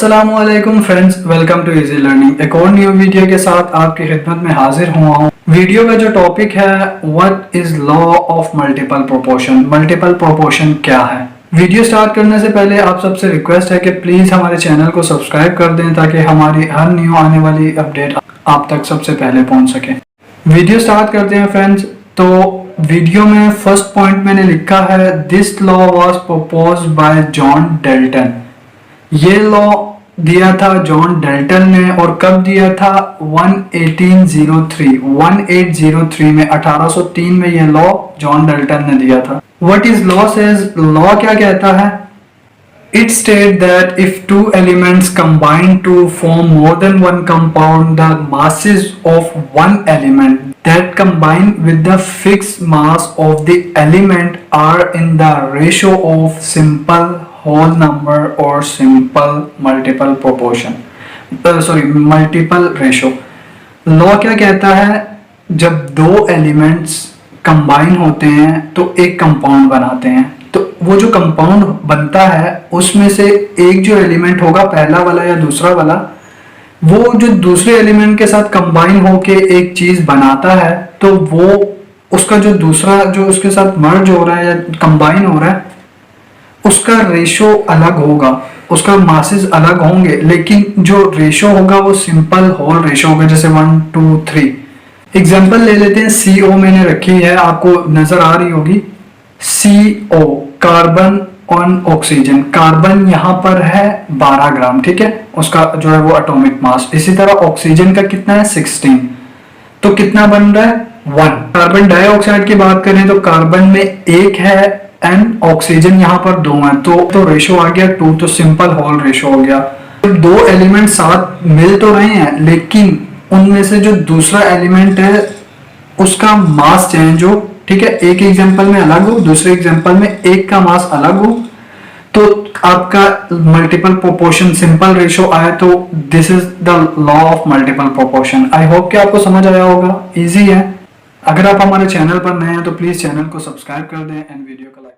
अस्सलामुअलैकुम friends, welcome to easy learning. एक और न्यू वीडियो के साथ आपकी खिदमत में हाजिर हुआ हूँ। वीडियो का जो टॉपिक है what is law of multiple proportion. Multiple proportion क्या है। वीडियो स्टार्ट करने से पहले आप सबसे रिक्वेस्ट है कि प्लीज हमारे चैनल को सब्सक्राइब कर दें ताकि हमारी हर न्यू आने वाली अपडेट आप तक सबसे पहले पहुंच सके। वीडियो स्टार्ट करते हैं फ्रेंड्स। तो वीडियो में फर्स्ट पॉइंट मैंने लिखा है this law was proposed by John Dalton. ये लॉ दिया था जॉन डाल्टन ने और कब दिया था 1803 में 1803 में ये लॉ जॉन डाल्टन ने दिया था। What is law says, law क्या कहता है। It states that if two elements combine to form more than one compound, the masses of one element that combine with the fixed mass of the element are in the ratio of simple whole number or simple multiple proportion. Multiple ratio. Law क्या कहता है, जब दो elements combine होते हैं तो एक compound बनाते हैं। तो वो जो कंपाउंड बनता है उसमें से एक जो एलिमेंट होगा, पहला वाला या दूसरा वाला, वो जो दूसरे एलिमेंट के साथ कंबाइन होके एक चीज बनाता है, तो वो उसका जो दूसरा जो उसके साथ मर्ज हो रहा है या कंबाइन हो रहा है उसका रेशो अलग होगा, उसका मासेस अलग होंगे, लेकिन जो रेशो होगा वो सिंपल होल रेशो होगा, जैसे 1 2 3। एग्जांपल ले लेते हैं। CO मैंने रखी है, आपको नजर आ रही होगी। CO carbon on oxygen. Carbon यहाँ पर है 12 ग्राम, ठीक है, उसका जो है वो एटॉमिक मास। इसी तरह ऑक्सीजन का कितना है 16। तो कितना बन रहा है 1। कार्बन डाइऑक्साइड की बात करें तो कार्बन में 1 है एंड ऑक्सीजन यहाँ पर 2 है, तो रेशो आ गया 2, तो सिंपल होल रेशो हो गया। तो दो एलिमेंट साथ मिल तो रहे हैं लेकिन उनमें से जो दूसरा एलिमेंट है उसका मास चेंज हो, ठीक है, एक एग्जांपल में अलग हो, दूसरे एग्जांपल में एक का मास अलग हो, तो आपका मल्टीपल प्रोपोर्शन सिंपल रेशो आए। तो this is the law of multiple proportion. I hope कि आपको समझ आया होगा, इजी है। अगर आप हमारे चैनल पर नए हैं तो प्लीज चैनल को सब्सक्राइब कर दें एंड वीडियो को लाइक